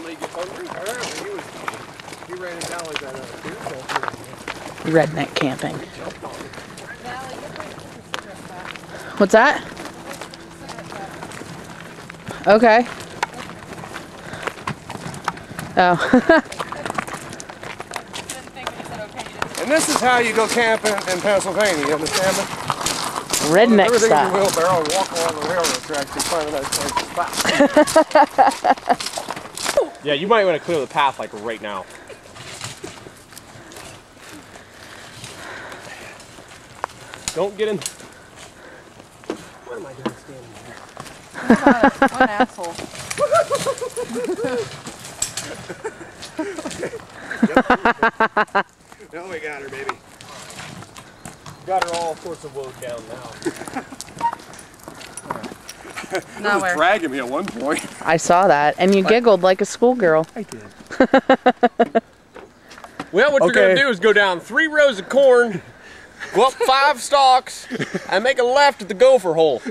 somebody gets hungry. He ran his alley that other too. Redneck Camping. What's that? Okay. Oh. And this is how you go camping in Pennsylvania, you understand me? Redneck Everything's style. a wheelbarrow and walk along the railroad tracks and find a nice place to stop. Yeah, you might want to clear the path like right now. Don't get in. What am I doing standing here? One asshole. Now we got her, baby. Got her all sorts of woes down now. It was dragging me at one point. I saw that, and you giggled like a schoolgirl. I did. Well, what you're going to do is go down 3 rows of corn, go up 5 stalks, and make a left at the gopher hole.